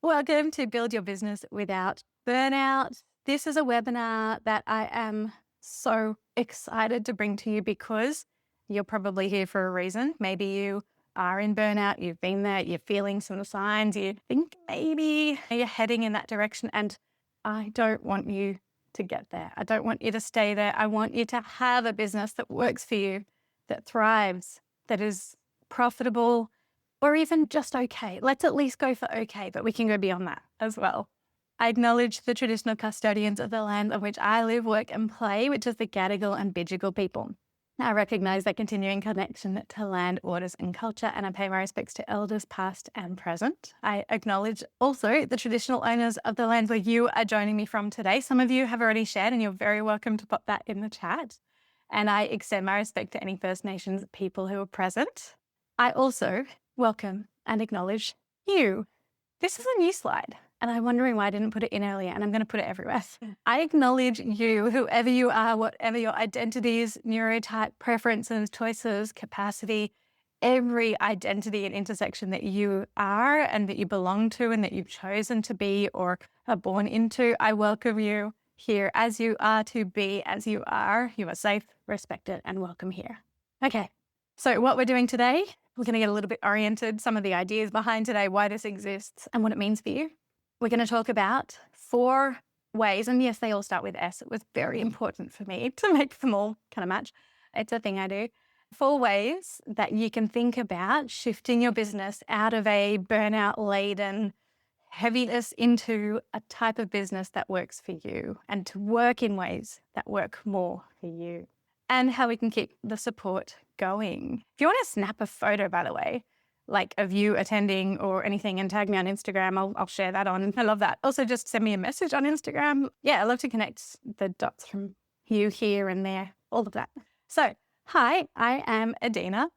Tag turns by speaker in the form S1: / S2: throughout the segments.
S1: Welcome to Build Your Business Without Burnout. This is a webinar that I am so excited to bring to you because you're probably here for a reason. Maybe you are in burnout, you've been there, you're feeling some signs, you think maybe you're heading in that direction, and I don't want you to get there. I don't want you to stay there. I want you to have a business that works for you, that thrives, that is profitable, or even just okay. Let's at least go for okay, but we can go beyond that as well. I acknowledge the traditional custodians of the land on which I live, work, and play, which is the Gadigal and Bidjigal people. I recognise their continuing connection to land, waters, and culture, and I pay my respects to elders past and present. I acknowledge also the traditional owners of the lands where you are joining me from today. Some of you have already shared, and you're very welcome to pop that in the chat. And I extend my respect to any First Nations people who are present. I also welcome and acknowledge you. This is a new slide, and I'm wondering why I didn't put it in earlier, and I'm going to put it everywhere. I acknowledge you, whoever you are, whatever your identities, neurotype, preferences, choices, capacity, every identity and intersection that you are and that you belong to and that you've chosen to be or are born into. I welcome you here as you are, to be as you are. You are safe, respected, and welcome here. Okay, so what we're doing today, we're going to get a little bit oriented, some of the ideas behind today, why this exists and what it means for you. We're going to talk about 4 ways, and yes, they all start with S. It was very important for me to make them all kind of match. It's a thing I do. 4 ways that you can think about shifting your business out of a burnout-laden heaviness into a type of business that works for you and to work in ways that work more for you, and how we can keep the support going. If you want to snap a photo, by the way, like of you attending or anything, and tag me on Instagram, I'll share that on. I love that. Also, just send me a message on Instagram. Yeah, I love to connect the dots from you here and there, all of that. So, hi, I am Adina.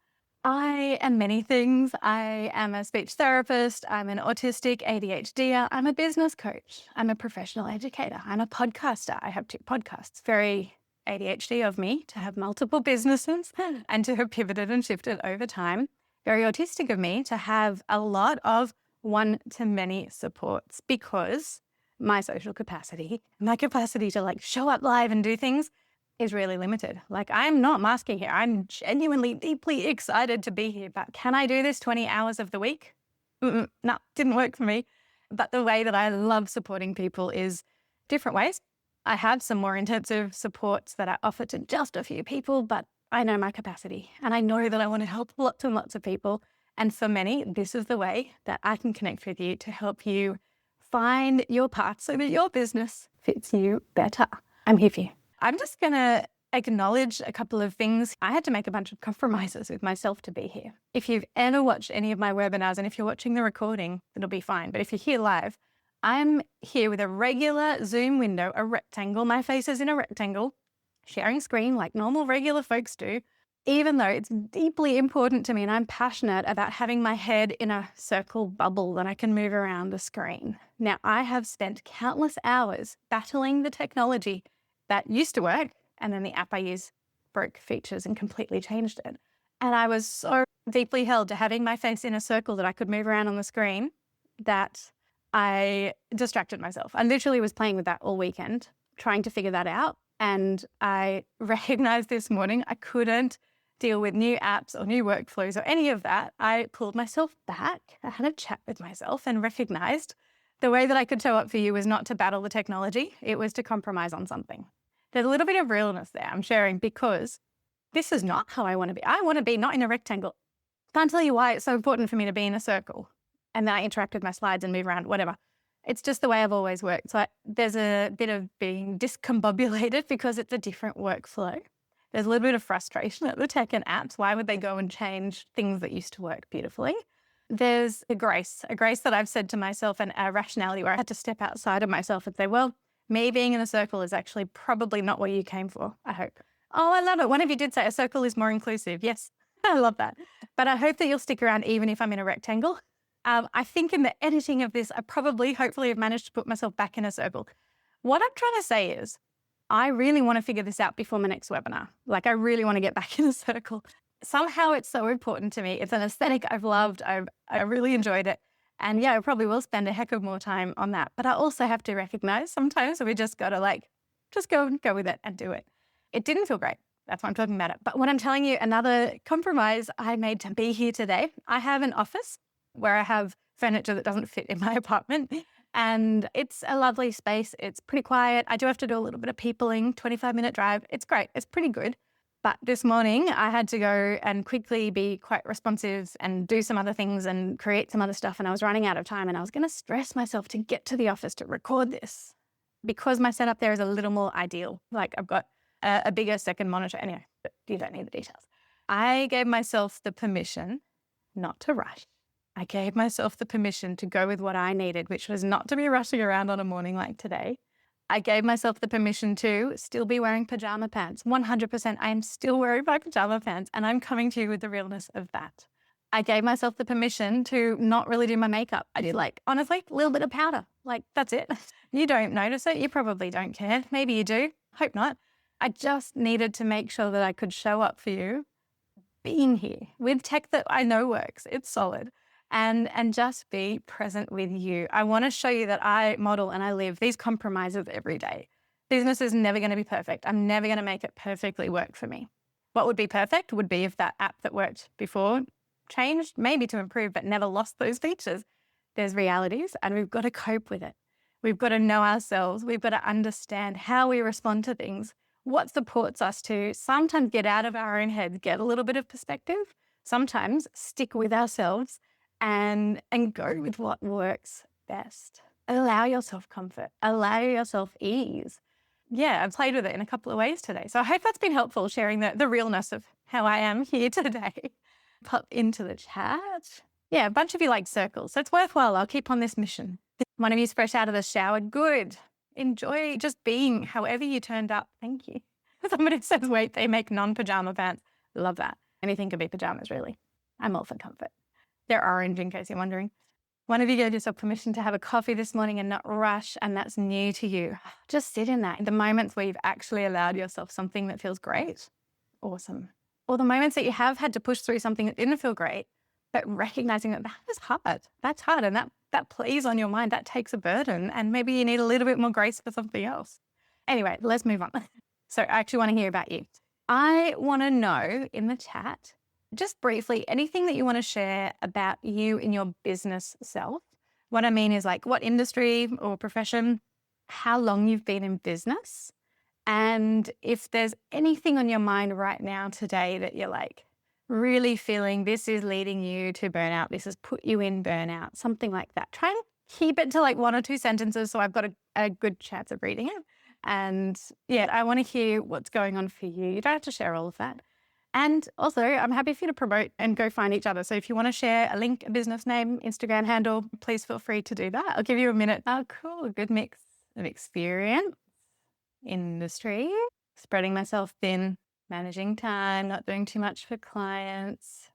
S1: I am many things. I am a speech therapist. I'm an autistic ADHDer. I'm a business coach. I'm a professional educator. I'm a podcaster. I have 2 podcasts. Very ADHD of me to have multiple businesses and to have pivoted and shifted over time. Very autistic of me to have a lot of one-to-many supports, because my social capacity, my capacity to show up live and do things is really limited. I'm not masking here. I'm genuinely deeply excited to be here, but can I do this 20 hours of the week? No, didn't work for me. But the way that I love supporting people is different ways. I have some more intensive supports that I offer to just a few people, but I know my capacity and I know that I want to help lots and lots of people. And for many, this is the way that I can connect with you to help you find your path so that your business fits you better. I'm here for you. I'm just going to acknowledge a couple of things. I had to make a bunch of compromises with myself to be here. If you've ever watched any of my webinars, and if you're watching the recording, it'll be fine. But if you're here live, I'm here with a regular Zoom window, a rectangle. My face is in a rectangle, sharing screen like normal, regular folks do, even though it's deeply important to me and I'm passionate about having my head in a circle bubble that I can move around the screen. Now, I have spent countless hours battling the technology that used to work, and then the app I use broke features and completely changed it. And I was so deeply held to having my face in a circle that I could move around on the screen that I distracted myself. I literally was playing with that all weekend, trying to figure that out. And I recognized this morning I couldn't deal with new apps or new workflows or any of that. I pulled myself back. I had a chat with myself and recognized the way that I could show up for you was not to battle the technology. It was to compromise on something. There's a little bit of realness there I'm sharing, because this is not how I want to be. I want to be not in a rectangle. Can't tell you why it's so important for me to be in a circle and then I interact with my slides and move around, whatever. It's just the way I've always worked. So there's a bit of being discombobulated because it's a different workflow. There's a little bit of frustration at the tech and apps. Why would they go and change things that used to work beautifully? There's a grace that I've said to myself, and a rationality where I had to step outside of myself and say, well, me being in a circle is actually probably not what you came for, I hope. Oh, I love it. One of you did say a circle is more inclusive. Yes, I love that. But I hope that you'll stick around even if I'm in a rectangle. I think in the editing of this, I hopefully have managed to put myself back in a circle. What I'm trying to say is, I really want to figure this out before my next webinar. I really want to get back in a circle. Somehow it's so important to me. It's an aesthetic I've loved. I really enjoyed it. And yeah, I probably will spend a heck of more time on that. But I also have to recognize sometimes we just got to just go with it and do it. It didn't feel great. That's why I'm talking about it. But what I'm telling you, another compromise I made to be here today, I have an office where I have furniture that doesn't fit in my apartment. And it's a lovely space. It's pretty quiet. I do have to do a little bit of peopling, 25-minute drive. It's great. It's pretty good. But this morning I had to go and quickly be quite responsive and do some other things and create some other stuff. And I was running out of time and I was going to stress myself to get to the office to record this because my setup there is a little more ideal. Like I've got a bigger second monitor. Anyway, but you don't need the details. I gave myself the permission not to rush. I gave myself the permission to go with what I needed, which was not to be rushing around on a morning like today. I gave myself the permission to still be wearing pajama pants. 100%, I am still wearing my pajama pants and I'm coming to you with the realness of that. I gave myself the permission to not really do my makeup. I did honestly, a little bit of powder. That's it. You don't notice it. You probably don't care. Maybe you do. Hope not. I just needed to make sure that I could show up for you being here with tech that I know works. It's solid. And just be present with you. I want to show you that I model and I live these compromises every day. Business is never going to be perfect. I'm never going to make it perfectly work for me. What would be perfect would be if that app that worked before changed, maybe to improve, but never lost those features. There's realities and we've got to cope with it. We've got to know ourselves. We've got to understand how we respond to things, what supports us to sometimes get out of our own heads, get a little bit of perspective, sometimes stick with ourselves and go with what works best. Allow yourself comfort, allow yourself ease. Yeah, I've played with it in a couple of ways today. So I hope that's been helpful, sharing the realness of how I am here today. Pop into the chat. Yeah, a bunch of you like circles, so it's worthwhile. I'll keep on this mission. One of you's fresh out of the shower. Good. Enjoy just being however you turned up. Thank you. Somebody says, wait, they make non-pajama pants. Love that. Anything could be pajamas, really. I'm all for comfort. They're orange, in case you're wondering. One of you gave yourself permission to have a coffee this morning and not rush, and that's new to you. Just sit in that. The moments where you've actually allowed yourself something that feels great. Awesome. Or the moments that you have had to push through something that didn't feel great, but recognizing that is hard. That's hard, and that plays on your mind. That takes a burden, and maybe you need a little bit more grace for something else. Anyway, let's move on. So I actually want to hear about you. I want to know in the chat, just briefly, anything that you want to share about you in your business self. What I mean is what industry or profession, how long you've been in business, and if there's anything on your mind right now today that you're really feeling this is leading you to burnout, this has put you in burnout, something like that. Try and keep it to 1 or 2 sentences so I've got a good chance of reading it. And yeah, I want to hear what's going on for you. You don't have to share all of that. And also, I'm happy for you to promote and go find each other. So if you want to share a link, a business name, Instagram handle, please feel free to do that. I'll give you a minute. Oh, cool. A good mix of experience, industry, spreading myself thin, managing time, not doing too much for clients.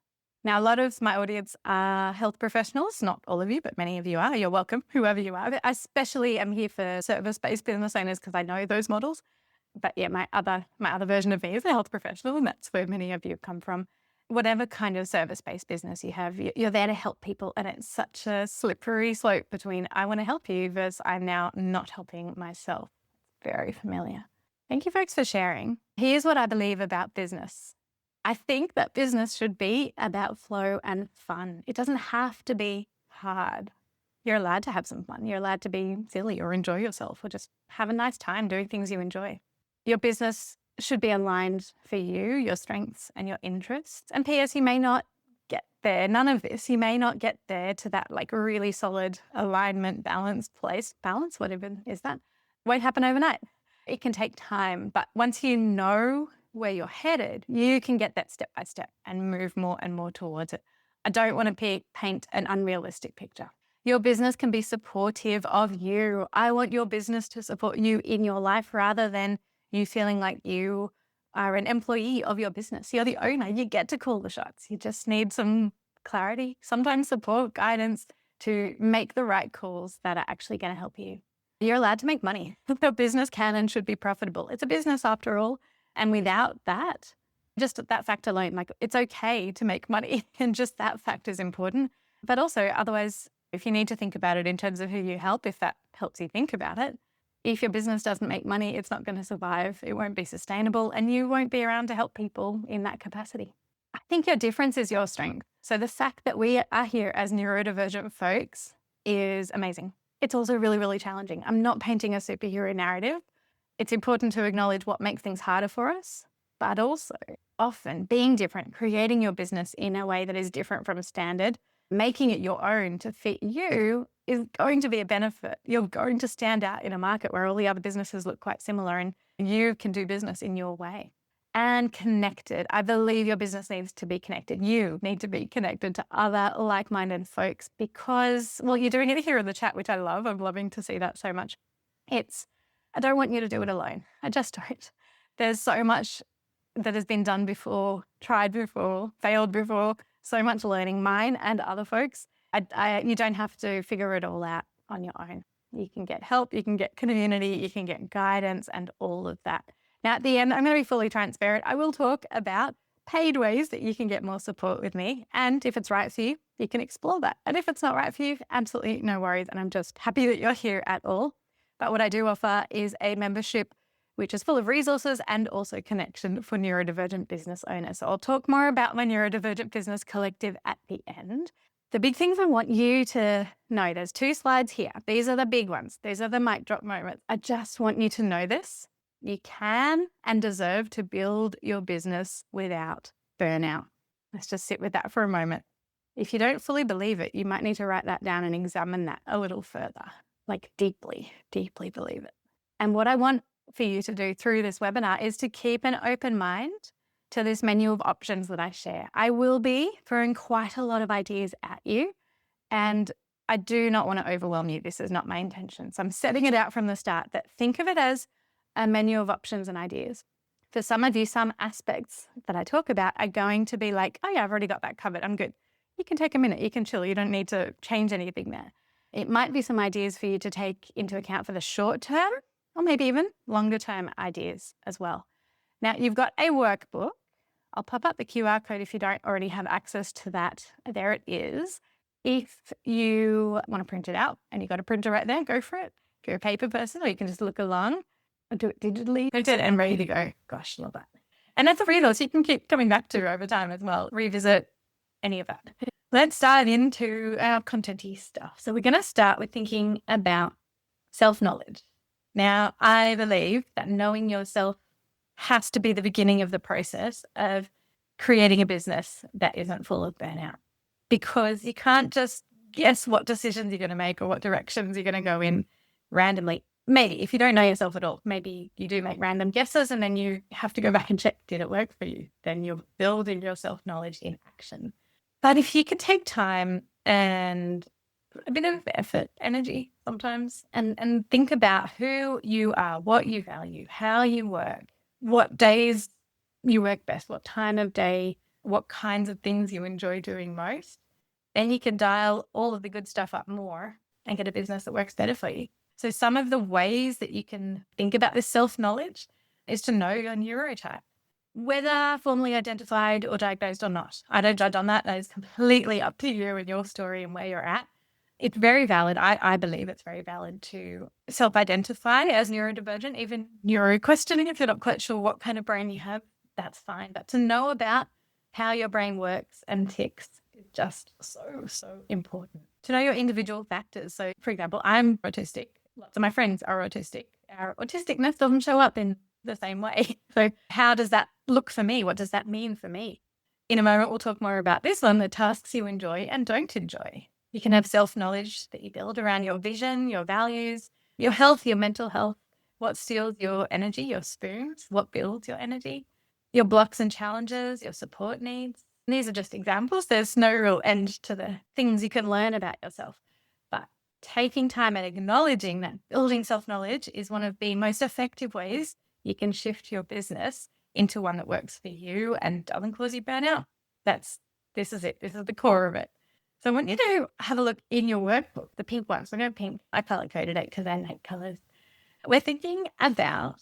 S1: Now, a lot of my audience are health professionals. Not all of you, but many of you are. You're welcome, whoever you are. I especially am here for service-based business owners because I know those models. But yeah, my other version of me is a health professional, and that's where many of you come from. Whatever kind of service-based business you have, you're there to help people, and it's such a slippery slope between I want to help you versus I'm now not helping myself. Very familiar. Thank you, folks, for sharing. Here's what I believe about business. I think that business should be about flow and fun. It doesn't have to be hard. You're allowed to have some fun. You're allowed to be silly or enjoy yourself or just have a nice time doing things you enjoy. Your business should be aligned for you, your strengths and your interests. And P.S., you may not get there. None of this. You may not get there to that really solid alignment, balanced place. Balance, whatever is that, won't happen overnight. It can take time. But once you know where you're headed, you can get that step by step and move more and more towards it. I don't want to paint an unrealistic picture. Your business can be supportive of you. I want your business to support you in your life rather than you feeling like you are an employee of your business. You're the owner. You get to call the shots. You just need some clarity, sometimes support, guidance to make the right calls that are actually going to help you. You're allowed to make money. Your business can and should be profitable. It's a business after all. And without that, just that fact alone, it's okay to make money. And just that fact is important. But also, otherwise, If you need to think about it in terms of who you help, if that helps you think about it, if your business doesn't make money, it's not going to survive. It won't be sustainable, and you won't be around to help people in that capacity. I think your difference is your strength. So the fact that we are here as neurodivergent folks is amazing. It's also really, really challenging. I'm not painting a superhero narrative. It's important to acknowledge what makes things harder for us, but also often being different, creating your business in a way that is different from standard, making it your own to fit you is going to be a benefit. You're going to stand out in a market where all the other businesses look quite similar, and you can do business in your way. And connected. I believe your business needs to be connected. You need to be connected to other like-minded folks because, well, you're doing it here in the chat, which I love. I'm loving to see that so much. I don't want you to do it alone. I just don't. There's so much that has been done before, tried before, failed before, so much learning, mine and other folks. You don't have to figure it all out on your own. You can get help, you can get community, you can get guidance and all of that. Now, at the end, I'm going to be fully transparent. I will talk about paid ways that you can get more support with me. And if it's right for you, you can explore that. And if it's not right for you, absolutely no worries. And I'm just happy that you're here at all. But what I do offer is a membership which is full of resources and also connection for neurodivergent business owners. So I'll talk more about my neurodivergent business collective at the end. The big things I want you to know, there's 2 slides here. These are the big ones. These are the mic drop moments. I just want you to know this. You can and deserve to build your business without burnout. Let's just sit with that for a moment. If you don't fully believe it, you might need to write that down and examine that a little further, like deeply, deeply believe it. And what I want for you to do through this webinar is to keep an open mind to this menu of options that I share. I will be throwing quite a lot of ideas at you, and I do not want to overwhelm you. This is not my intention. So I'm setting it out from the start that think of it as a menu of options and ideas. For some of you, some aspects that I talk about are going to be like, oh yeah, I've already got that covered. I'm good. You can take a minute. You can chill. You don't need to change anything there. It might be some ideas for you to take into account for the short term or maybe even longer term ideas as well. Now, you've got a workbook. I'll pop up the QR code if you don't already have access to that. There it is. If you want to print it out and you've got a printer right there, go for it. If you're a paper person, or you can just look along or do it digitally, print it and ready to go. Gosh, love that. And that's a resource you can keep coming back to over time as well. Revisit any of that. Let's dive into our content-y stuff. So we're going to start with thinking about self-knowledge. Now, I believe that knowing yourself has to be the beginning of the process of creating a business that isn't full of burnout, because you can't just guess what decisions you're going to make or what directions you're going to go in randomly. Maybe if you don't know yourself at all, maybe you do make random guesses and then you have to go back and check, did it work for you? Then you're building your self-knowledge in action. But if you could take time and a bit of effort, energy sometimes, and think about who you are, what you value, how you work, what days you work best, what time of day, what kinds of things you enjoy doing most, then you can dial all of the good stuff up more and get a business that works better for you. So some of the ways that you can think about this self-knowledge is to know your neurotype, whether formally identified or diagnosed or not. I don't judge on that. That is completely up to you and your story and where you're at. It's very valid. I believe it's very valid to self-identify as neurodivergent, even neuro-questioning if you're not quite sure what kind of brain you have, that's fine. But to know about how your brain works and ticks is just so important. To know your individual factors. So, for example, I'm autistic. Lots of my friends are autistic. Our autisticness doesn't show up in the same way. So how does that look for me? What does that mean for me? In a moment, we'll talk more about this one, the tasks you enjoy and don't enjoy. You can have self-knowledge that you build around your vision, your values, your health, your mental health, what steals your energy, your spoons, what builds your energy, your blocks and challenges, your support needs. And these are just examples. There's no real end to the things you can learn about yourself. But taking time and acknowledging that building self-knowledge is one of the most effective ways you can shift your business into one that works for you and doesn't cause you burnout. This is it. This is the core of it. So I want you to have a look in your workbook, the pink ones. We're going pink. I color coded it because I hate colors. We're thinking about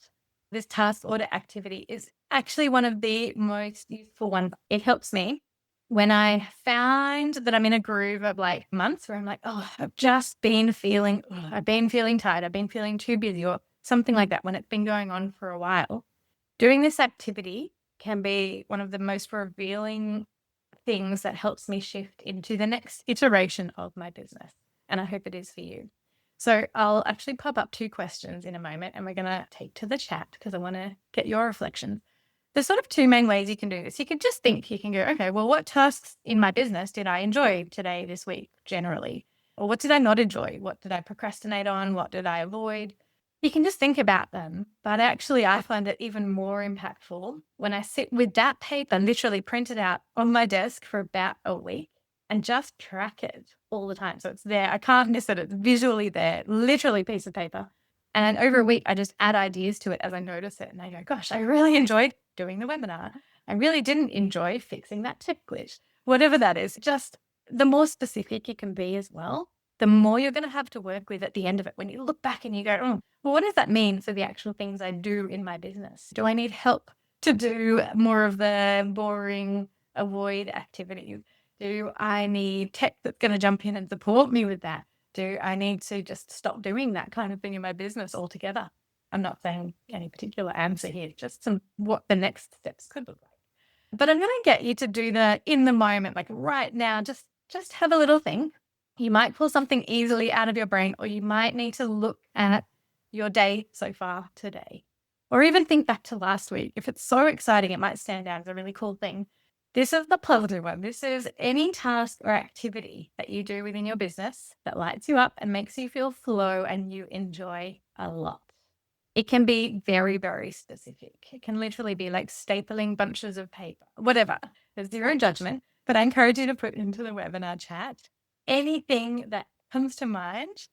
S1: this task order activity is actually one of the most useful ones. It helps me When I found that I'm in a groove of like months where I'm like, oh, I've just been feeling, I've been feeling tired, I've been feeling too busy or something like that when it's been going on for a while, doing this activity can be one of the most revealing things that helps me shift into the next iteration of my business. And I hope it is for you. So I'll actually pop up 2 questions in a moment and we're going to take to the chat because I want to get your reflections. There's sort of 2 main ways you can do this. You can just think, you can go, okay, well, what tasks in my business did I enjoy today, this week, generally? Or what did I not enjoy? What did I procrastinate on? What did I avoid? You can just think about them. But actually, I find it even more impactful when I sit with that paper literally printed out on my desk for about a week and just track it all the time. So it's there. I can't miss it. It's visually there, literally piece of paper. And over a week, I just add ideas to it as I notice it. And I go, gosh, I really enjoyed doing the webinar. I really didn't enjoy fixing that tip glitch. Whatever that is, just the more specific you can be as well, the more you're going to have to work with at the end of it. When you look back and you go, oh, well, what does that mean for the actual things I do in my business? Do I need help to do more of the boring avoid activities? Do I need tech that's going to jump in and support me with that? Do I need to just stop doing that kind of thing in my business altogether? I'm not saying any particular answer here, just some what the next steps could look like. But I'm going to get you to do the in the moment, like right now, just have a little think. You might pull something easily out of your brain, or you might need to look at your day so far today, or even think back to last week. If it's so exciting, it might stand out as a really cool thing. This is the positive one. This is any task or activity that you do within your business that lights you up and makes you feel flow and you enjoy a lot. It can be very, very specific. It can literally be like stapling bunches of paper, whatever. There's zero judgment, but I encourage you to put into the webinar chat anything that comes to mind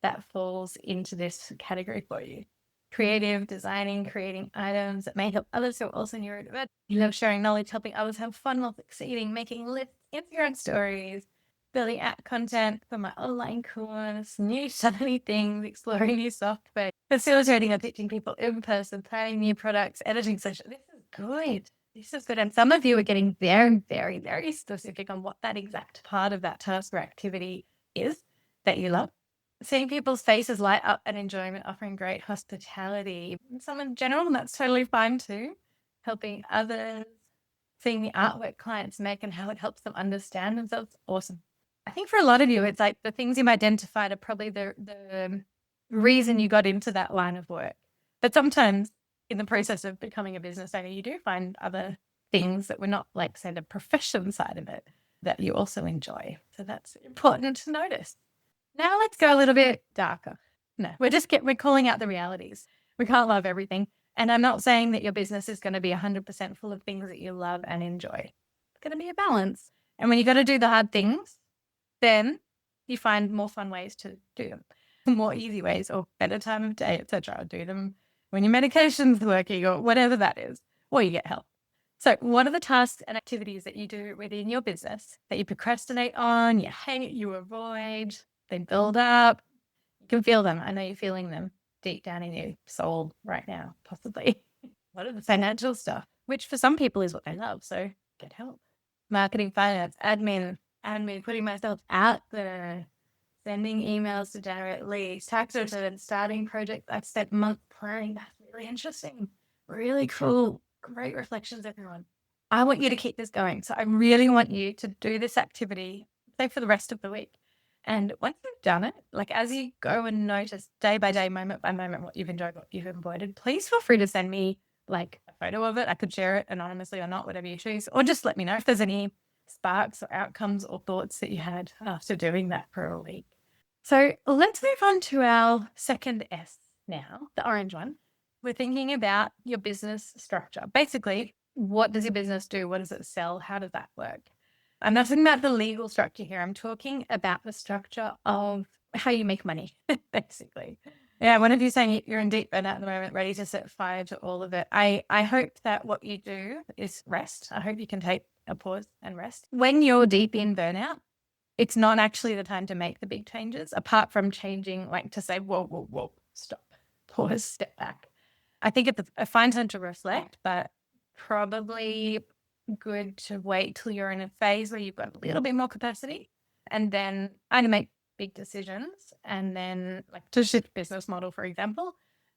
S1: that falls into this category for you. Creative, designing, creating items that may help others who are also neurodivergent. You love sharing knowledge, helping others have fun while succeeding, making lists, Instagram stories, building app content for my online course, new shiny things, exploring new software, facilitating or teaching people in person, planning new products, editing sessions. This is good. This is good. And some of you are getting very, very, very specific on what that exact part of that task or activity is that you love. Seeing people's faces light up and enjoyment, offering great hospitality. Some in general, and that's totally fine too. Helping others, seeing the artwork clients make and how it helps them understand themselves. Awesome. I think for a lot of you, it's like the things you've identified are probably the reason you got into that line of work. But sometimes in the process of becoming a business owner, you do find other things that were not like, say, the profession side of it that you also enjoy. So that's important to notice. Now let's go a little bit darker. No, we're calling out the realities. We can't love everything. And I'm not saying that your business is going to be 100% full of things that you love and enjoy. It's going to be a balance. And when you got to do the hard things, then you find more fun ways to do them, more easy ways or better time of day, etc. Do them when your medication's working or whatever that is, or you get help. So what are the tasks and activities that you do within your business that you procrastinate on, you hate, you avoid, they build up? You can feel them. I know you're feeling them deep down in your soul right now, possibly. What are the financial stuff, which for some people is what they love. So get help. Marketing, finance, admin, putting myself out there, sending emails to generate leads, tax returns, starting projects. I've spent months planning. That's really interesting. Really cool. Great reflections, everyone. I want you to keep this going. So I really want you to do this activity, say for the rest of the week. And once you've done it, like as you go and notice day by day, moment by moment, what you've enjoyed, what you've avoided, please feel free to send me like a photo of it. I could share it anonymously or not, whatever you choose, or just let me know if there's any sparks or outcomes or thoughts that you had after doing that for a week. So let's move on to our second S now, the orange one. We're thinking about your business structure. Basically, what does your business do? What does it sell? How does that work? I'm not talking about the legal structure here. I'm talking about the structure of how you make money, basically. Yeah, one of you saying you're in deep burnout at the moment, ready to set fire to all of it. I hope that what you do is rest. I hope you can take a pause and rest. When you're deep in burnout, it's not actually the time to make the big changes, apart from changing, like to say, whoa, stop, pause, step back. I think it's a fine time to reflect, but probably good to wait till you're in a phase where you've got a little bit more capacity and then either make big decisions and then like to shift business model, for example.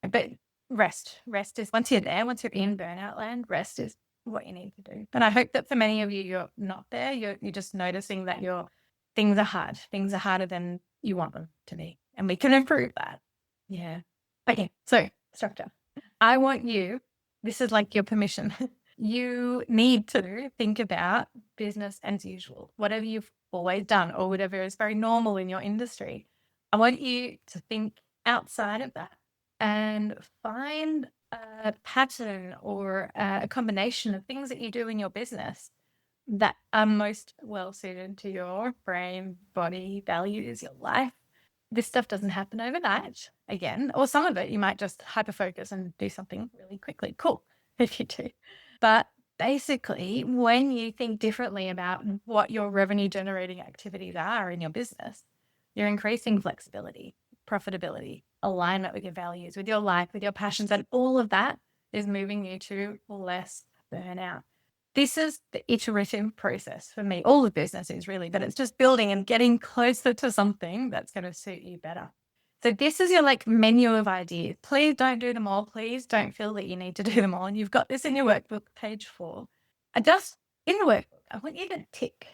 S1: But rest is once you're there, once you're in burnout land, rest is what you need to do. But I hope that for many of you, you're not there. You're just noticing that your things are hard. Things are harder than you want them to be. And we can improve that. Yeah. Okay. So structure. I want you, this is like your permission. You need to think about business as usual, whatever you've always done or whatever is very normal in your industry. I want you to think outside of that and find a pattern or a combination of things that you do in your business that are most well suited to your brain, body, values, your life. This stuff doesn't happen overnight again, or some of it you might just hyper focus and do something really quickly. Cool if you do. But basically, when you think differently about what your revenue generating activities are in your business, you're increasing flexibility, profitability, alignment with your values, with your life, with your passions, and all of that is moving you to less burnout. This is the iterative process for me. All the business is really, but it's just building and getting closer to something that's going to suit you better. So this is your like menu of ideas. Please don't do them all. Please don't feel that you need to do them all. And you've got this in your workbook, page 4. Just in the workbook, I want you to tick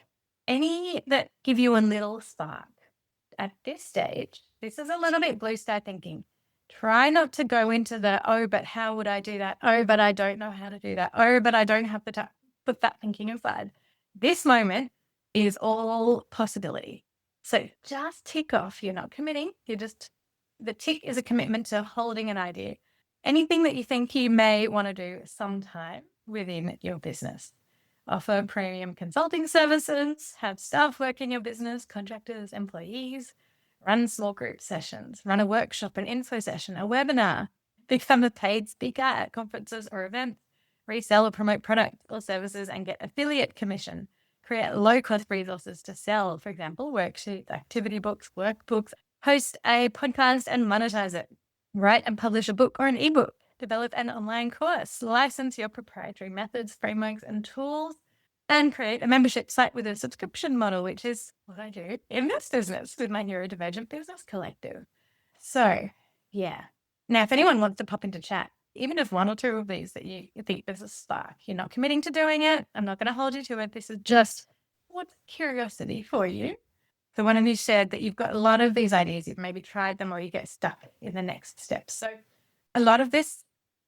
S1: any that give you a little spark. At this stage, this is a little bit blue sky thinking. Try not to go into the, oh, but how would I do that? Oh, but I don't know how to do that. Oh, but I don't have the time. Put that thinking aside. This moment is all possibility. So just tick off. You're not committing. The tick is a commitment to holding an idea. Anything that you think you may want to do sometime within your business. Offer premium consulting services, have staff work in your business, contractors, employees, run small group sessions, run a workshop, an info session, a webinar, become a paid speaker at conferences or events, resell or promote products or services and get affiliate commission, create low-cost resources to sell, for example, worksheets, activity books, workbooks, host a podcast and monetize it, write and publish a book or an ebook, develop an online course, license your proprietary methods, frameworks, and tools, and create a membership site with a subscription model, which is what I do in this business with my Neurodivergent Business Collective. So, yeah. Now, if anyone wants to pop into chat, even if one or two of these that you think there's a spark, you're not committing to doing it. I'm not going to hold you to it. This is just what's curiosity for you. So one of you said that you've got a lot of these ideas. You've maybe tried them or you get stuck in the next step. So a lot of this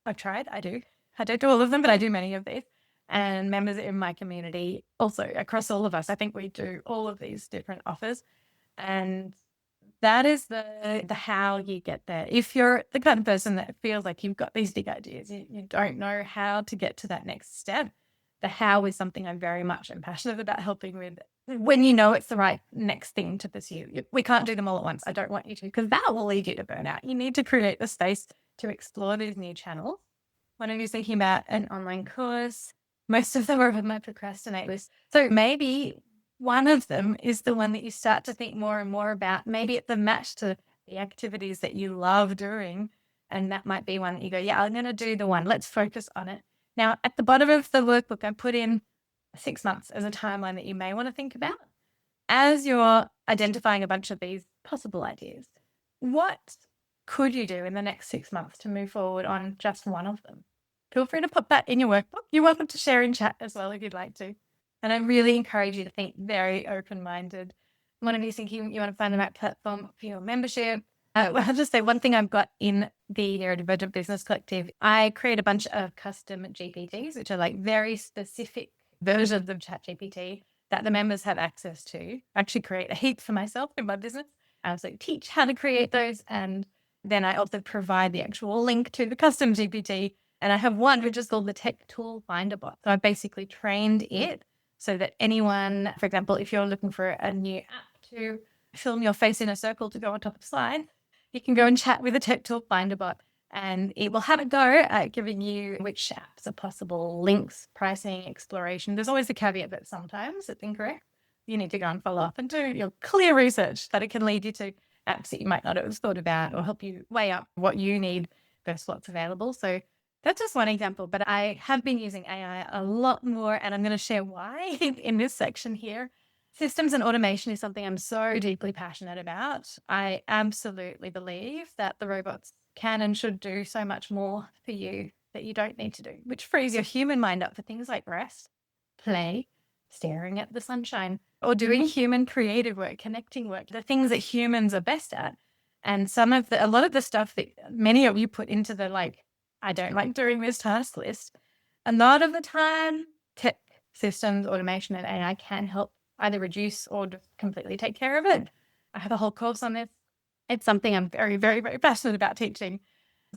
S1: I've tried. I don't do all of them, but I do many of these. And members in my community also across all of us, I think we do all of these different offers. And that is the how you get there. If you're the kind of person that feels like you've got these big ideas, you don't know how to get to that next step, the how is something I'm very much passionate about helping with when you know it's the right next thing to pursue. We can't do them all at once. I don't want you to, because that will lead you to burnout. You need to create the space to explore these new channels. One of you thinking about an online course. Most of them are on my procrastinate list. So maybe one of them is the one that you start to think more and more about. Maybe it's a match to the activities that you love doing. And that might be one that you go, yeah, I'm going to do the one. Let's focus on it. Now, at the bottom of the workbook, I put in 6 months as a timeline that you may want to think about as you're identifying a bunch of these possible ideas. What could you do in the next 6 months to move forward on just one of them? Feel free to put that in your workbook. You're welcome to share in chat as well if you'd like to. And I really encourage you to think very open-minded. One of you thinking you want to find the right platform for your membership. I'll just say one thing I've got in the Neurodivergent Business Collective. I create a bunch of custom GPTs, which are like very specific versions of ChatGPT that the members have access to. I actually create a heap for myself in my business. I also teach how to create those. And then I also provide the actual link to the custom GPT. And I have one which is called the Tech Tool Finder Bot. So I basically trained it so that anyone, for example, if you're looking for a new app to film your face in a circle to go on top of slides, you can go and chat with the Tech Tool Finder Bot and it will have a go at giving you which apps are possible, links, pricing, exploration. There's always a caveat that sometimes it's incorrect. You need to go and follow up and do your clear research that it can lead you to apps that you might not have thought about or help you weigh up what you need versus what's available. So That's just one example, but I have been using AI a lot more, and I'm going to share why in this section here. Systems and automation is something I'm so deeply passionate about. I absolutely believe that the robots can and should do so much more for you that you don't need to do, which frees your human mind up for things like rest, play, staring at the sunshine, or doing human creative work, connecting work, the things that humans are best at. And a lot of the stuff that many of you put into the I don't like doing this task list, a lot of the time, tech, systems, automation, and AI can help either reduce or just completely take care of it. I have a whole course on this. It's something I'm very, very, very passionate about teaching.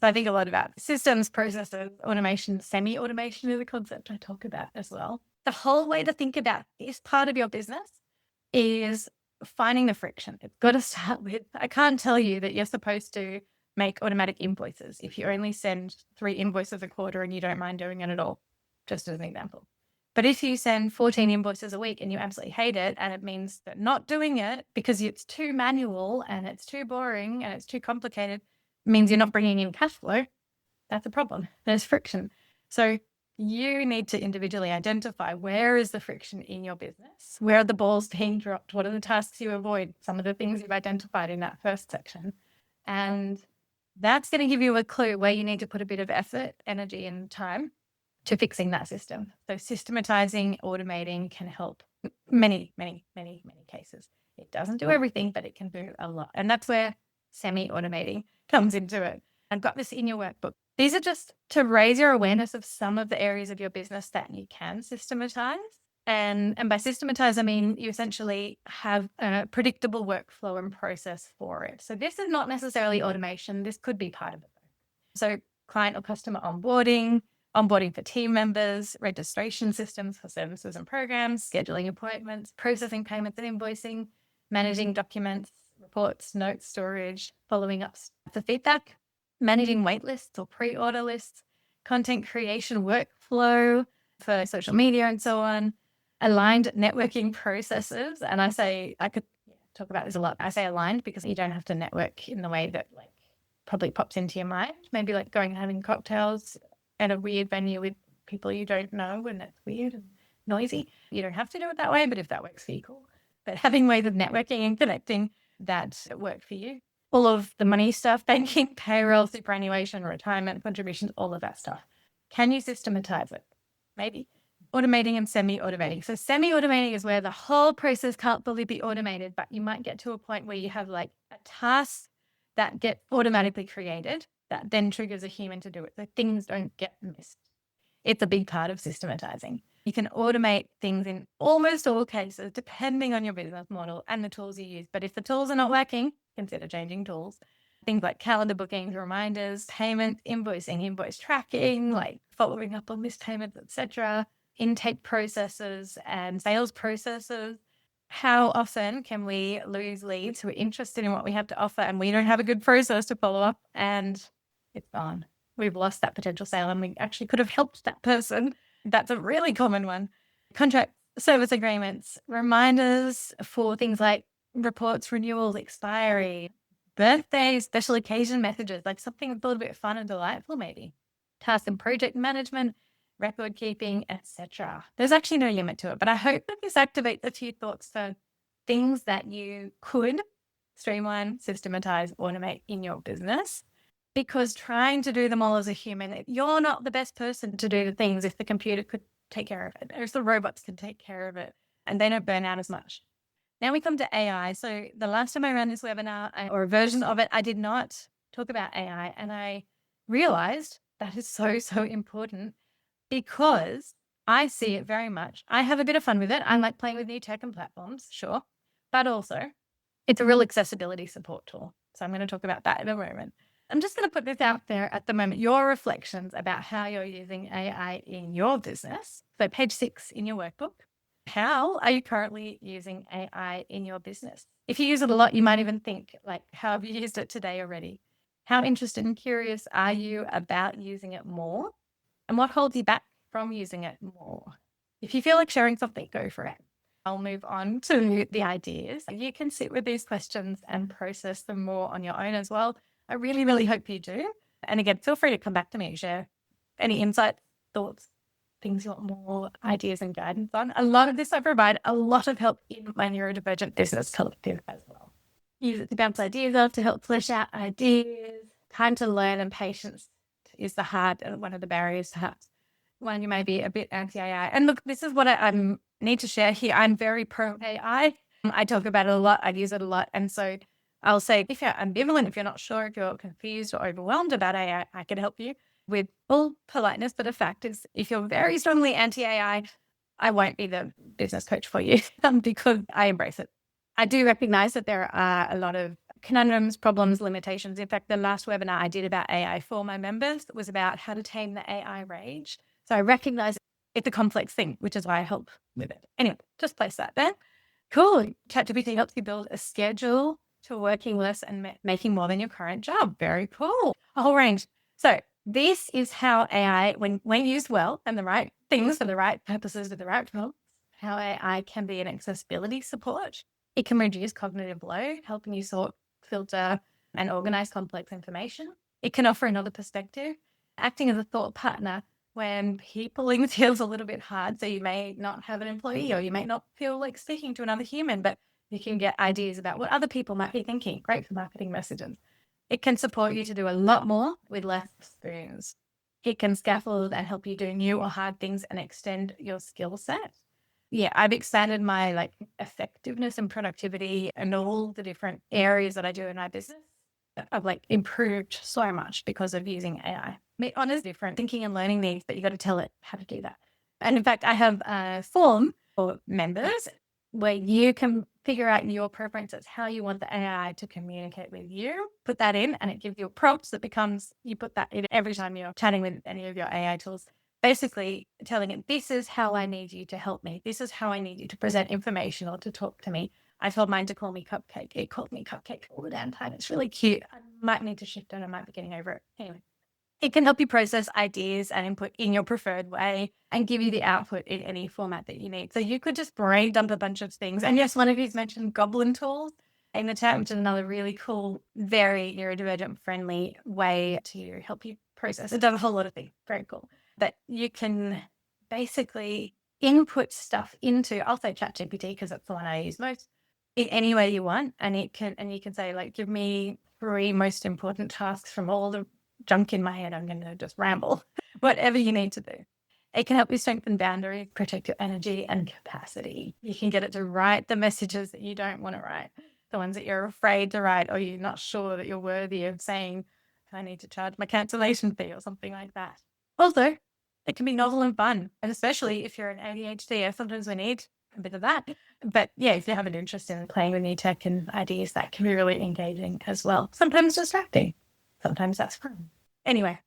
S1: So I think a lot about systems, processes, automation, semi-automation is a concept I talk about as well. The whole way to think about this part of your business is finding the friction. It's got to start with, I can't tell you that you're supposed to make automatic invoices if you only send 3 invoices a quarter and you don't mind doing it at all, just as an example. But if you send 14 invoices a week and you absolutely hate it, and it means that not doing it because it's too manual and it's too boring and it's too complicated, means you're not bringing in cash flow, that's a problem. There's friction. So you need to individually identify where is the friction in your business? Where are the balls being dropped? What are the tasks you avoid? Some of the things you've identified in that first section. And that's going to give you a clue where you need to put a bit of effort, energy, and time to fixing that system. So systematizing, automating can help many, many, many, many cases. It doesn't do everything, but it can do a lot. And that's where semi-automating comes into it. I've got this in your workbook. These are just to raise your awareness of some of the areas of your business that you can systematize. And by systematize, I mean you essentially have a predictable workflow and process for it. So this is not necessarily automation. This could be part of it. So client or customer onboarding for team members, registration systems for services and programs, scheduling appointments, processing payments and invoicing, managing documents, reports, notes, storage, following up for feedback, managing wait lists or pre-order lists, content creation workflow for social media and so on, aligned networking processes. And I could talk about this a lot. I say aligned because you don't have to network in the way that probably pops into your mind. Maybe going and having cocktails at a weird venue with people you don't know and it's weird and noisy. You don't have to do it that way, but if that works for you, cool. But having ways of networking and connecting that work for you. All of the money stuff, banking, payroll, superannuation, retirement, contributions, all of that stuff. Can you systematize it? Maybe. Automating and semi-automating. So semi-automating is where the whole process can't fully be automated, but you might get to a point where you have a task that gets automatically created that then triggers a human to do it. So things don't get missed. It's a big part of systematizing. You can automate things in almost all cases, depending on your business model and the tools you use. But if the tools are not working, consider changing tools. Things like calendar bookings, reminders, payments, invoicing, invoice tracking, following up on missed payments, etc., intake processes and sales processes. How often can we lose leads who are interested in what we have to offer and we don't have a good process to follow up and it's gone? We've lost that potential sale and we actually could have helped that person. That's a really common one. Contract service agreements, reminders for things like reports, renewals, expiry, birthdays, special occasion messages, something that's a little bit fun and delightful maybe. Task and project management, record keeping, etc. There's actually no limit to it, but I hope that this activates a few thoughts for things that you could streamline, systematize, automate in your business. Because trying to do them all as a human, you're not the best person to do the things if the computer could take care of it, or if the robots can take care of it, and they don't burn out as much. Now we come to AI. So the last time I ran this webinar or a version of it, I did not talk about AI, and I realized that is so, so important because I see it very much. I have a bit of fun with it. I like playing with new tech and platforms, sure, but also it's a real accessibility support tool. So I'm going to talk about that in a moment. I'm just going to put this out there at the moment, your reflections about how you're using AI in your business. So page 6 in your workbook. How are you currently using AI in your business? If you use it a lot, you might even think, how have you used it today already? How interested and curious are you about using it more? And what holds you back from using it more? If you feel like sharing something, go for it. I'll move on to the ideas. You can sit with these questions and process them more on your own as well. I really, really hope you do. And again, feel free to come back to me and share Any insights, thoughts, things you want more ideas and guidance on? A lot of this I provide a lot of help in my neurodivergent business collective as well. Use it to bounce ideas off, to help flesh out ideas. Time to learn and patience is the hard one of the barriers perhaps when you may be a bit anti-AI. And look, this is what I need to share here. I'm very pro AI. I talk about it a lot. I use it a lot. And so I'll say, if you're ambivalent, if you're not sure, if you're confused or overwhelmed about AI, I can help you with all politeness. But the fact is, if you're very strongly anti-AI, I won't be the business coach for you because I embrace it. I do recognize that there are a lot of conundrums, problems, limitations. In fact, the last webinar I did about AI for my members was about how to tame the AI rage. So I recognize it's a complex thing, which is why I help with it. Anyway, just place that there. Cool. ChatGPT helps you build a schedule to working less and making more than your current job. Very cool. A whole range. So this is how AI, when used well and the right things for the right purposes with the right tools, how AI can be an accessibility support. It can reduce cognitive load, helping you sort, filter, and organize complex information. It can offer another perspective, acting as a thought partner when peopling feels a little bit hard. So you may not have an employee or you may not feel like speaking to another human, but you can get ideas about what other people might be thinking. Great for marketing messages. It can support you to do a lot more with less experience. It can scaffold and help you do new or hard things and extend your skill set. Yeah, I've expanded my effectiveness and productivity and all the different areas that I do in my business. I've improved so much because of using AI. I mean, honest, different thinking and learning needs, but you got to tell it how to do that. And in fact, I have a form for members where you can figure out your preferences, how you want the AI to communicate with you, put that in, and it gives you prompts that becomes, you put that in every time you're chatting with any of your AI tools, basically telling it, this is how I need you to help me. This is how I need you to present information or to talk to me. I told mine to call me Cupcake. It called me Cupcake all the damn time. It's really cute. I might need to shift it. I might be getting over it. Anyway, it can help you process ideas and input in your preferred way and give you the output in any format that you need. So you could just brain dump a bunch of things. And yes, one of you's mentioned Goblin tools in the chat, which is another really cool, very neurodivergent friendly way to help you process. It does a whole lot of things. Very cool. But you can basically input stuff into, I'll say ChatGPT because that's the one I use most, in any way you want. And you can say, give me 3 most important tasks from all the junk in my head. I'm going to just ramble, whatever you need to do. It can help you strengthen boundaries, protect your energy and capacity. You can get it to write the messages that you don't want to write, the ones that you're afraid to write, or you're not sure that you're worthy of saying, I need to charge my cancellation fee or something like that. Also, it can be novel and fun, and especially if you're an ADHD, sometimes we need a bit of that. But yeah, if you have an interest in playing with new tech and ideas, that can be really engaging as well. Sometimes distracting. Sometimes that's fun. Anyway,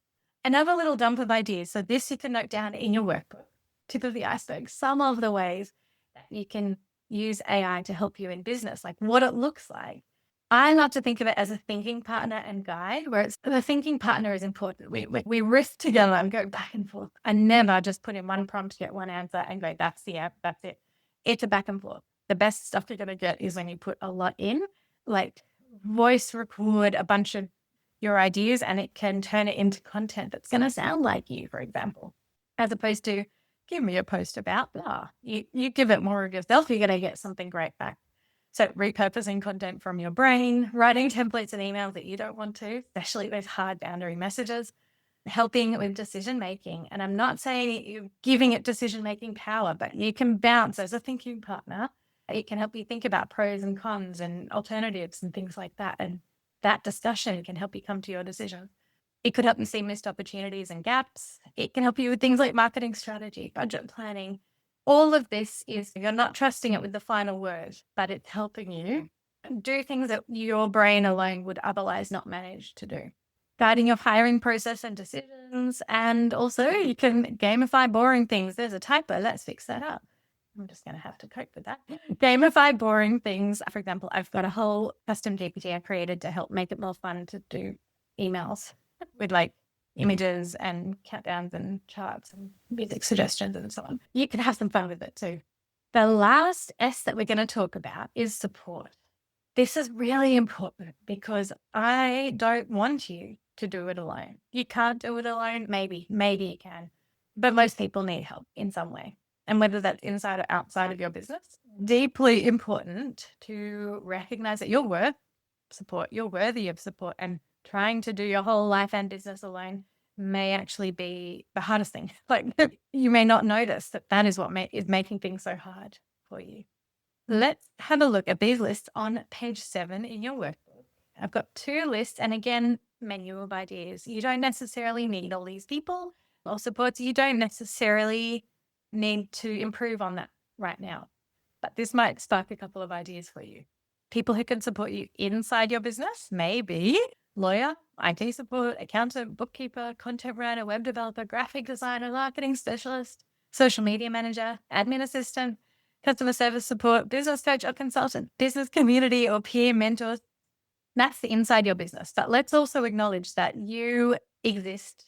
S1: another little dump of ideas. So this you can note down in your workbook. Tip of the iceberg. Some of the ways that you can use AI to help you in business, like what it looks like. I like to think of it as a thinking partner and guide, where it's the thinking partner is important. We riff together and go back and forth. I never just put in one prompt, get one answer and go, that's the app, that's it. It's a back and forth. The best stuff you're going to get is when you put a lot in, like voice record a bunch of your ideas and it can turn it into content that's going to sound like you, for example, as opposed to give me a post about blah. You give it more of yourself, you're going to get something great back. So repurposing content from your brain, writing templates and emails that you don't want to, especially those hard boundary messages, helping with decision-making. And I'm not saying you're giving it decision-making power, but you can bounce as a thinking partner. It can help you think about pros and cons and alternatives and things like that. And that discussion can help you come to your decision. It could help you see missed opportunities and gaps. It can help you with things like marketing strategy, budget planning. All of this is, you're not trusting it with the final word, but it's helping you do things that your brain alone would otherwise not manage to do. Guiding your hiring process and decisions. And also you can gamify boring things. There's a typo. Let's fix that up. I'm just going to have to cope with that. Gamify boring things. For example, I've got a whole custom GPT I created to help make it more fun to do emails with images and countdowns and charts and music suggestions and so on. You can have some fun with it too. The last S that we're going to talk about is support. This is really important because I don't want you to do it alone. You can't do it alone. Maybe you can, but most people need help in some way. And whether that's inside or outside of your business, deeply important to recognize that you're worthy of support, and trying to do your whole life and business alone may actually be the hardest thing. Like, you may not notice that is what is making things so hard for you. Let's have a look at these lists on page 7 in your workbook. I've got 2 lists, and again, menu of ideas. You don't necessarily need all these people or supports. You don't necessarily need to improve on that right now, but this might spark a couple of ideas for you. People who can support you inside your business, maybe lawyer, IT support, accountant, bookkeeper, content writer, web developer, graphic designer, marketing specialist, social media manager, admin assistant, customer service support, business coach or consultant, business community or peer mentors. That's the inside your business. But let's also acknowledge that you exist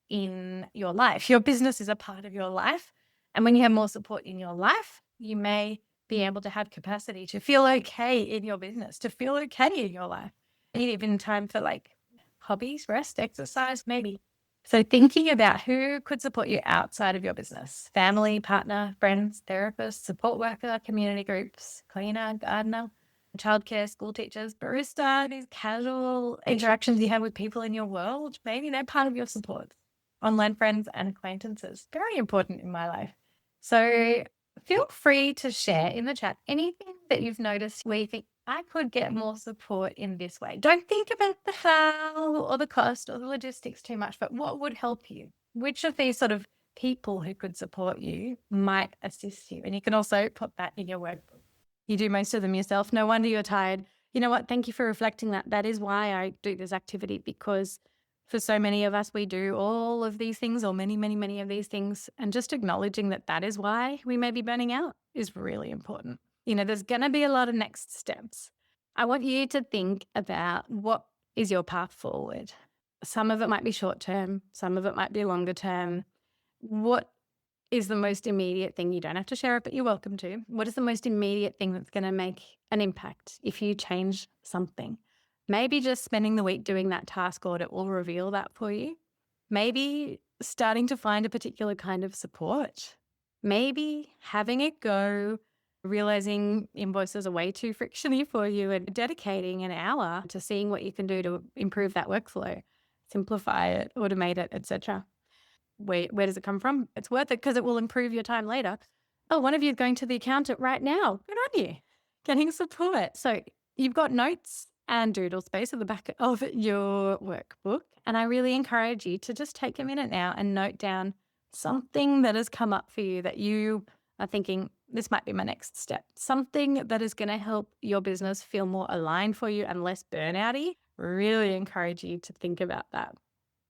S1: in your life. Your business is a part of your life. And when you have more support in your life, you may be able to have capacity to feel okay in your business, to feel okay in your life. Even time for like hobbies, rest, exercise, maybe. So thinking about who could support you outside of your business: family, partner, friends, therapist, support worker, community groups, cleaner, gardener, childcare, school teachers, barista, these casual interactions you have with people in your world, maybe they're part of your support. Online friends and acquaintances, very important in my life. So feel free to share in the chat anything that you've noticed where you think, I could get more support in this way. Don't think about the how or the cost or the logistics too much, but what would help you? Which of these sort of people who could support you might assist you? And you can also put that in your workbook. You do most of them yourself. No wonder you're tired. You know what? Thank you for reflecting that. That is why I do this activity, because for so many of us, we do all of these things, or many, many, many of these things. And just acknowledging that is why we may be burning out is really important. There's going to be a lot of next steps. I want you to think about what is your path forward. Some of it might be short term. Some of it might be longer term. What is the most immediate thing? You don't have to share it, but you're welcome to. What is the most immediate thing that's going to make an impact if you change something? Maybe just spending the week doing that task audit will reveal that for you. Maybe starting to find a particular kind of support. Maybe having it go, realizing invoices are way too frictiony for you, and dedicating an hour to seeing what you can do to improve that workflow, simplify it, automate it, etc. Where does it come from? It's worth it because it will improve your time later. Oh, one of you is going to the accountant right now. Good on you. Getting support. So you've got notes and doodle space at the back of your workbook. And I really encourage you to just take a minute now and note down something that has come up for you that you are thinking, this might be my next step. Something that is going to help your business feel more aligned for you and less burnouty. Really encourage you to think about that.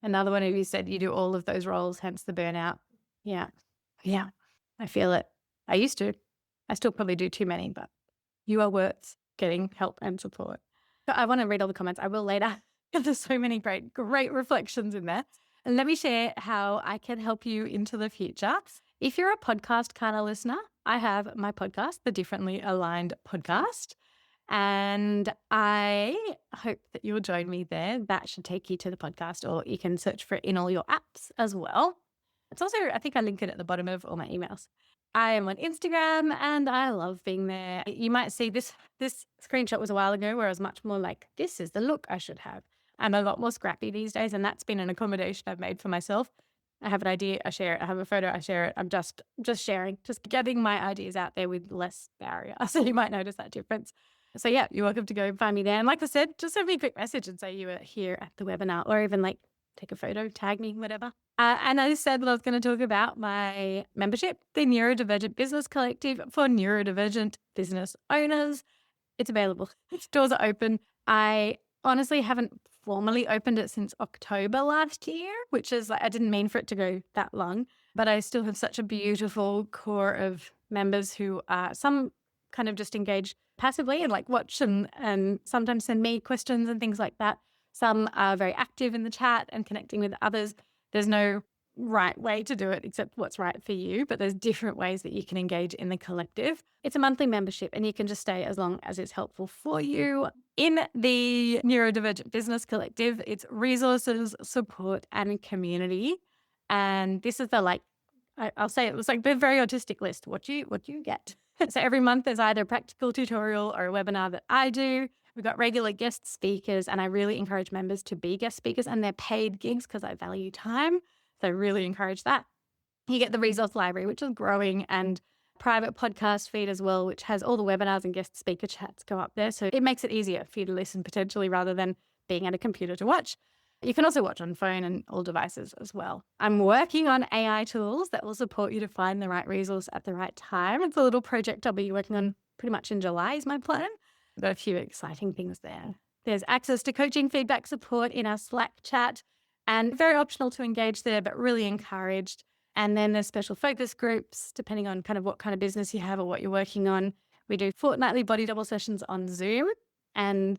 S1: Another one of you said you do all of those roles, hence the burnout. Yeah. I feel it. I used to. I still probably do too many, but you are worth getting help and support. I want to read all the comments. I will later. There's so many great reflections in there. And let me share how I can help you into the future. If you're a podcast kind of listener, I have my podcast, the Differently Aligned Podcast. And I hope that you'll join me there. That should take you to the podcast, or you can search for it in all your apps as well. It's also, I think I link it at the bottom of all my emails. I am on Instagram and I love being there. You might see this screenshot was a while ago where I was much more like, this is the look I should have. I'm a lot more scrappy these days, and that's been an accommodation I've made for myself. I have an idea, I share it. I have a photo, I share it. I'm just sharing, just getting my ideas out there with less barrier. So you might notice that difference. So yeah, you're welcome to go find me there. And like I said, just send me a quick message and say you were here at the webinar, or even like take a photo, tag me, whatever. And I said that I was going to talk about my membership, the Neurodivergent Business Collective for neurodivergent business owners. It's available. Its doors are open. I honestly haven't formally opened it since October last year, which is like, I didn't mean for it to go that long, but I still have such a beautiful core of members who are some kind of just engage passively and like watch and sometimes send me questions and things like that. Some are very active in the chat and connecting with others. There's no right way to do it except what's right for you, but there's different ways that you can engage in the collective. It's a monthly membership and you can just stay as long as it's helpful for you. In the Neurodivergent Business Collective, it's resources, support, and community. And this is the I'll say it was like the very autistic list. What do you get? So every month there's either a practical tutorial or a webinar that I do. We've got regular guest speakers, and I really encourage members to be guest speakers, and they're paid gigs because I value time. So I really encourage that. You get the resource library, which is growing, and private podcast feed as well, which has all the webinars and guest speaker chats go up there. So it makes it easier for you to listen potentially rather than being at a computer to watch. You can also watch on phone and all devices as well. I'm working on AI tools that will support you to find the right resource at the right time. It's a little project I'll be working on pretty much in July is my plan. Got a few exciting things there. There's access to coaching, feedback, support in our Slack chat, and very optional to engage there, but really encouraged. And then there's special focus groups, depending on kind of what kind of business you have or what you're working on. We do fortnightly body double sessions on Zoom, and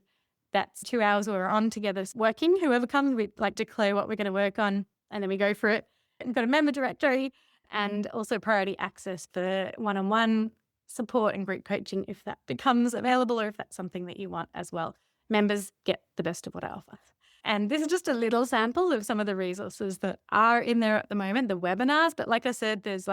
S1: that's 2 hours where we're on together working. Whoever comes, we declare what we're going to work on, and then we go for it. We've got a member directory and also priority access for one-on-one support and group coaching if that becomes available or if that's something that you want as well. Members get the best of what I offer. And this is just a little sample of some of the resources that are in there at the moment, the webinars. But like I said, there's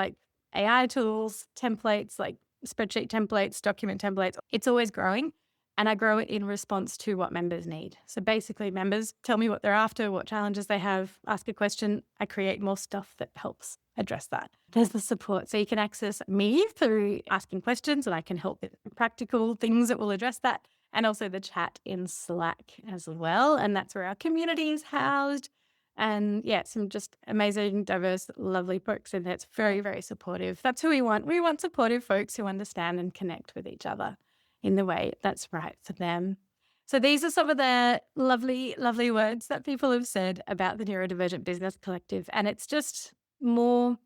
S1: AI tools, templates, like spreadsheet templates, document templates. It's always growing. And I grow it in response to what members need. So basically, members tell me what they're after, what challenges they have, ask a question. I create more stuff that helps address that. There's the support. So you can access me through asking questions, and I can help with practical things that will address that. And also the chat in Slack as well. And that's where our community is housed. And yeah, some just amazing, diverse, lovely folks in there. It's very, very supportive. That's who we want. We want supportive folks who understand and connect with each other in the way that's right for them. So these are some of the lovely, lovely words that people have said about the Neurodivergent Business Collective. And it's just more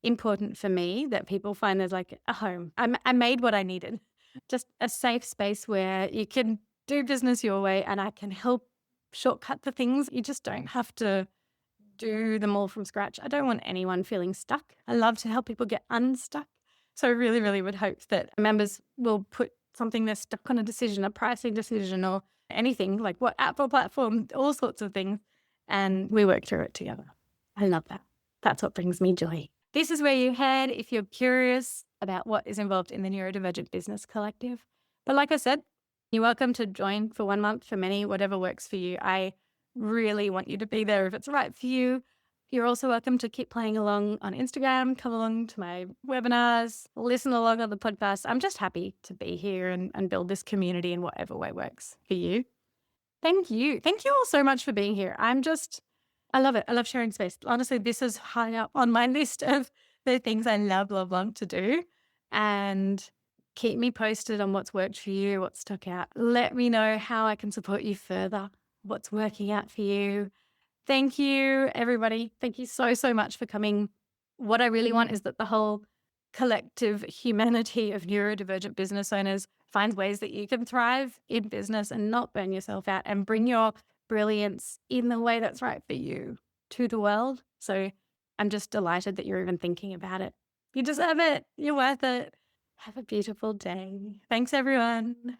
S1: important for me that people find there's a home. I made what I needed, just a safe space where you can do business your way and I can help shortcut the things. You just don't have to do them all from scratch. I don't want anyone feeling stuck. I love to help people get unstuck. So I really, really would hope that members will put something they're stuck on, a decision, a pricing decision or anything, like what app or platform, all sorts of things. And we work through it together. I love that. That's what brings me joy. This is where you head if you're curious about what is involved in the Neurodivergent Business Collective. But like I said, you're welcome to join for 1 month, for many, whatever works for you. I really want you to be there if it's right for you. You're also welcome to keep playing along on Instagram, come along to my webinars, listen along on the podcast. I'm just happy to be here and build this community in whatever way works for you. Thank you. Thank you all so much for being here. I love it. I love sharing space. Honestly, this is high up on my list of the things I love to do. And keep me posted on what's worked for you, what's stuck out. Let me know how I can support you further, what's working out for you. Thank you, everybody. Thank you so, so much for coming. What I really want is that the whole collective humanity of neurodivergent business owners finds ways that you can thrive in business and not burn yourself out and bring your brilliance in the way that's right for you to the world. So I'm just delighted that you're even thinking about it. You deserve it. You're worth it. Have a beautiful day. Thanks, everyone.